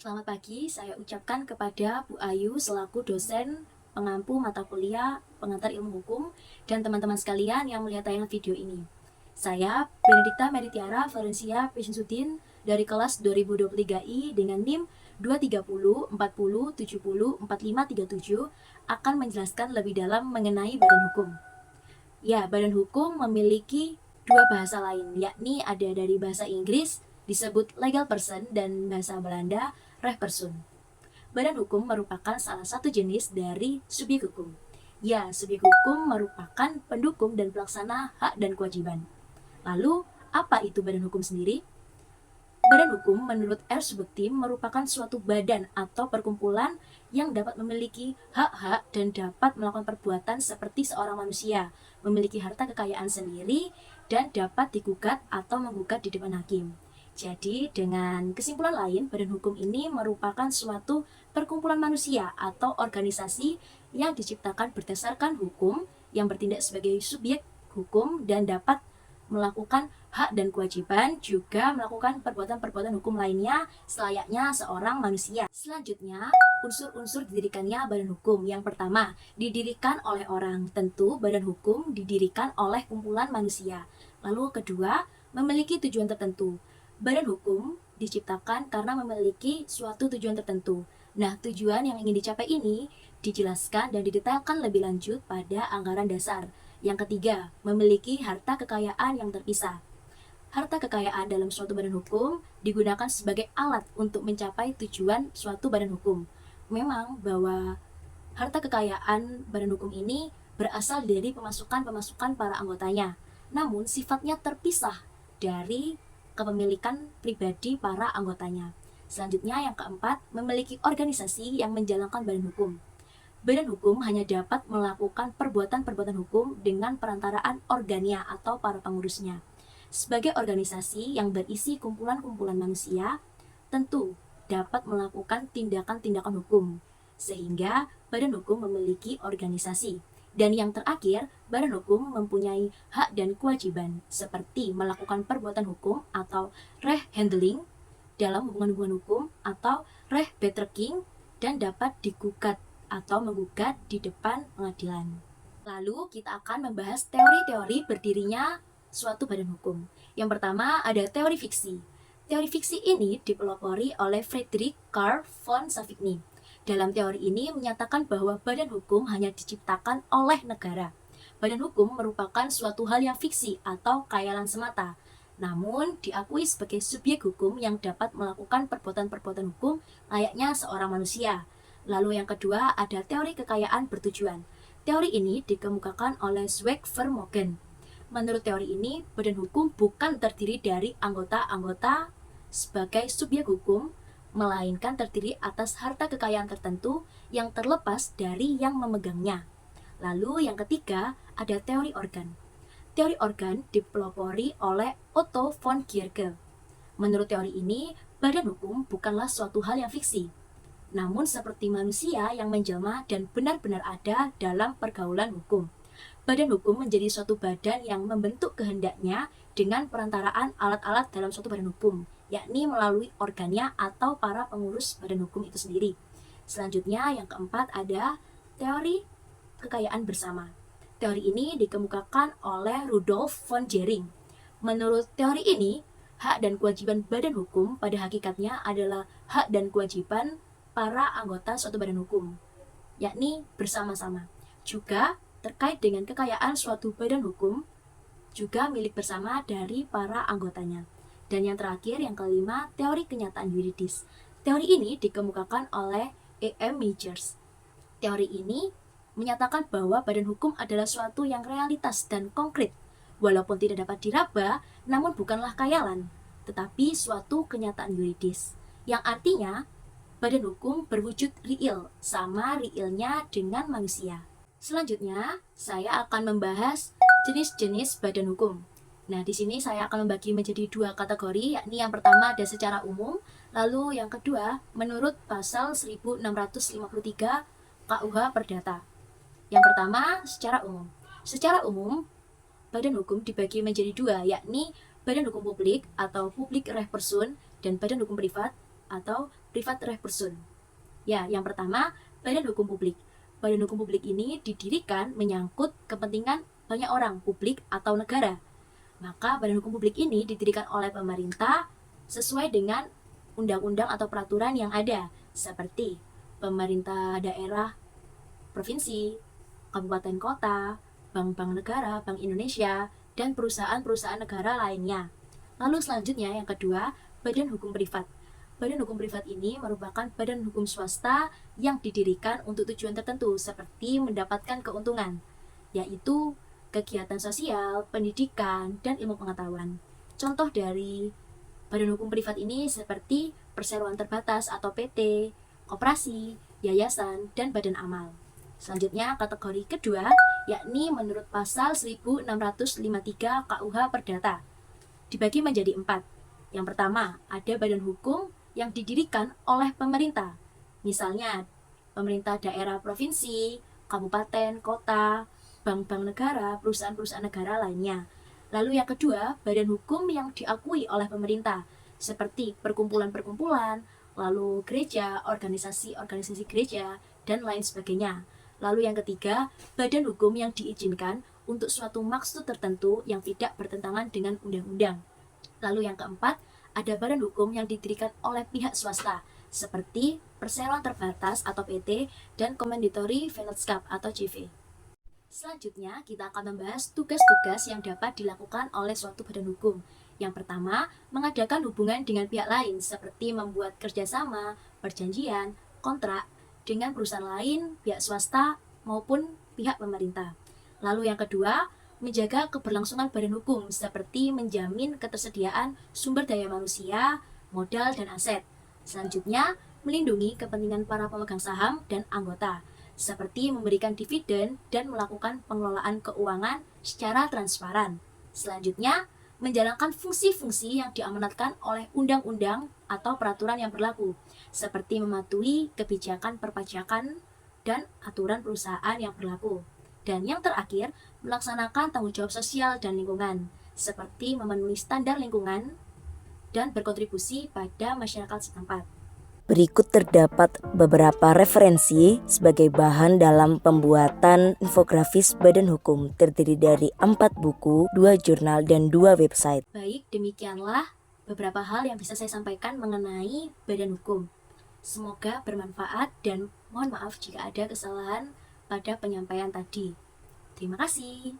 Selamat pagi, saya ucapkan kepada Bu Ayu selaku dosen pengampu mata kuliah pengantar ilmu hukum dan teman-teman sekalian yang melihat tayangan video ini. Saya Benedikta Meritiara Florencia Pesensuddin dari kelas 2023 I dengan NIM 23040704537 akan menjelaskan lebih dalam mengenai badan hukum. Ya, badan hukum memiliki dua bahasa lain, yakni ada dari bahasa Inggris disebut legal person dan bahasa Belanda rechtspersoon. Badan hukum merupakan salah satu jenis dari subjek hukum. Ya, subjek hukum merupakan pendukung dan pelaksana hak dan kewajiban. Lalu, apa itu badan hukum sendiri? Badan hukum menurut R. Subekti merupakan suatu badan atau perkumpulan yang dapat memiliki hak-hak dan dapat melakukan perbuatan seperti seorang manusia, memiliki harta kekayaan sendiri, dan dapat digugat atau menggugat di depan hakim. Jadi, dengan kesimpulan lain, badan hukum ini merupakan suatu perkumpulan manusia atau organisasi yang diciptakan berdasarkan hukum yang bertindak sebagai subjek hukum dan dapat melakukan hak dan kewajiban, juga melakukan perbuatan-perbuatan hukum lainnya selayaknya seorang manusia. Selanjutnya, unsur-unsur didirikannya badan hukum. Yang pertama, didirikan oleh orang. Tentu badan hukum didirikan oleh kumpulan manusia. Lalu kedua, memiliki tujuan tertentu. Badan hukum diciptakan karena memiliki suatu tujuan tertentu. Nah, tujuan yang ingin dicapai ini dijelaskan dan didetailkan lebih lanjut pada anggaran dasar. Yang ketiga, memiliki harta kekayaan yang terpisah. Harta kekayaan dalam suatu badan hukum digunakan sebagai alat untuk mencapai tujuan suatu badan hukum. Memang bahwa harta kekayaan badan hukum ini berasal dari pemasukan-pemasukan para anggotanya, namun sifatnya terpisah dari kepemilikan pribadi para anggotanya. Selanjutnya yang keempat, memiliki organisasi yang menjalankan badan hukum. Badan hukum hanya dapat melakukan perbuatan-perbuatan hukum dengan perantaraan organnya atau para pengurusnya. Sebagai organisasi yang berisi kumpulan-kumpulan manusia, tentu dapat melakukan tindakan-tindakan hukum, sehingga badan hukum memiliki organisasi. Dan yang terakhir, badan hukum mempunyai hak dan kewajiban, seperti melakukan perbuatan hukum atau reh handling dalam hubungan-hubungan hukum atau reh betrekking, dan dapat digugat atau menggugat di depan pengadilan. Lalu kita akan membahas teori-teori berdirinya suatu badan hukum. Yang pertama ada teori fiksi. Teori fiksi ini dipelopori oleh Friedrich Karl von Savigny. Dalam teori ini menyatakan bahwa badan hukum hanya diciptakan oleh negara. Badan hukum merupakan suatu hal yang fiksi atau khayalan semata, namun diakui sebagai subjek hukum yang dapat melakukan perbuatan-perbuatan hukum layaknya seorang manusia. Lalu yang kedua ada teori kekayaan bertujuan. Teori ini dikemukakan oleh Zweig Vermogen. Menurut teori ini, badan hukum bukan terdiri dari anggota-anggota sebagai subjek hukum, melainkan terdiri atas harta kekayaan tertentu yang terlepas dari yang memegangnya. Lalu yang ketiga ada teori organ. Teori organ dipelopori oleh Otto von Guericke. Menurut teori ini, badan hukum bukanlah suatu hal yang fiksi, namun seperti manusia yang menjelma dan benar-benar ada dalam pergaulan hukum. Badan hukum menjadi suatu badan yang membentuk kehendaknya dengan perantaraan alat-alat dalam suatu badan hukum, yakni melalui organnya atau para pengurus badan hukum itu sendiri. Selanjutnya yang keempat ada teori kekayaan bersama. Teori ini dikemukakan oleh Rudolf von Jhering. Menurut teori ini, hak dan kewajiban badan hukum pada hakikatnya adalah hak dan kewajiban para anggota suatu badan hukum, yakni bersama-sama. Juga terkait dengan kekayaan suatu badan hukum, juga milik bersama dari para anggotanya. Dan yang terakhir, yang kelima, teori kenyataan yuridis. Teori ini dikemukakan oleh E.M. Majors. Teori ini menyatakan bahwa badan hukum adalah suatu yang realitas dan konkret, walaupun tidak dapat diraba, namun bukanlah khayalan, tetapi suatu kenyataan yuridis, yang artinya badan hukum berwujud real, sama realnya dengan manusia. Selanjutnya, saya akan membahas jenis-jenis badan hukum. Nah, di sini saya akan membagi menjadi dua kategori, yakni yang pertama ada secara umum, lalu yang kedua menurut pasal 1653 KUH Perdata. Yang pertama, secara umum. Secara umum, badan hukum dibagi menjadi dua, yakni badan hukum publik atau public rechtspersoon dan badan hukum privat atau Privatrecht Persoon. Ya, yang pertama, badan hukum publik. Badan hukum publik ini didirikan menyangkut kepentingan banyak orang, publik atau negara. Maka badan hukum publik ini didirikan oleh pemerintah sesuai dengan undang-undang atau peraturan yang ada, seperti pemerintah daerah, provinsi, kabupaten kota, bank-bank negara, Bank Indonesia, dan perusahaan-perusahaan negara lainnya. Lalu selanjutnya yang kedua, badan hukum privat. Badan hukum privat ini merupakan badan hukum swasta yang didirikan untuk tujuan tertentu seperti mendapatkan keuntungan, yaitu kegiatan sosial, pendidikan, dan ilmu pengetahuan. Contoh dari badan hukum privat ini seperti perseroan terbatas atau PT, koperasi, yayasan, dan badan amal. Selanjutnya kategori kedua, yakni menurut pasal 1653 KUH Perdata. Dibagi menjadi 4. Yang pertama, ada badan hukum yang didirikan oleh pemerintah. Misalnya, pemerintah daerah provinsi, kabupaten, kota, bank-bank negara, perusahaan-perusahaan negara lainnya. Lalu yang kedua, badan hukum yang diakui oleh pemerintah, seperti perkumpulan-perkumpulan, lalu gereja, organisasi-organisasi gereja, dan lain sebagainya. Lalu yang ketiga, badan hukum yang diizinkan untuk suatu maksud tertentu yang tidak bertentangan dengan undang-undang. Lalu yang keempat, ada badan hukum yang didirikan oleh pihak swasta, seperti perseroan terbatas atau PT dan Commanditory Vennootschap atau CV. Selanjutnya, kita akan membahas tugas-tugas yang dapat dilakukan oleh suatu badan hukum. Yang pertama, mengadakan hubungan dengan pihak lain, seperti membuat kerjasama, perjanjian, kontrak, dengan perusahaan lain, pihak swasta, maupun pihak pemerintah. Lalu yang kedua, menjaga keberlangsungan badan hukum, seperti menjamin ketersediaan sumber daya manusia, modal, dan aset. Selanjutnya, melindungi kepentingan para pemegang saham dan anggota, seperti memberikan dividen dan melakukan pengelolaan keuangan secara transparan. Selanjutnya, menjalankan fungsi-fungsi yang diamanatkan oleh undang-undang atau peraturan yang berlaku, seperti mematuhi kebijakan perpajakan dan aturan perusahaan yang berlaku. Dan yang terakhir, melaksanakan tanggung jawab sosial dan lingkungan, seperti memenuhi standar lingkungan dan berkontribusi pada masyarakat setempat. Berikut terdapat beberapa referensi sebagai bahan dalam pembuatan infografis badan hukum, terdiri dari 4 buku, 2 jurnal, dan 2 website. Baik, demikianlah beberapa hal yang bisa saya sampaikan mengenai badan hukum. Semoga bermanfaat dan mohon maaf jika ada kesalahan pada penyampaian tadi. Terima kasih.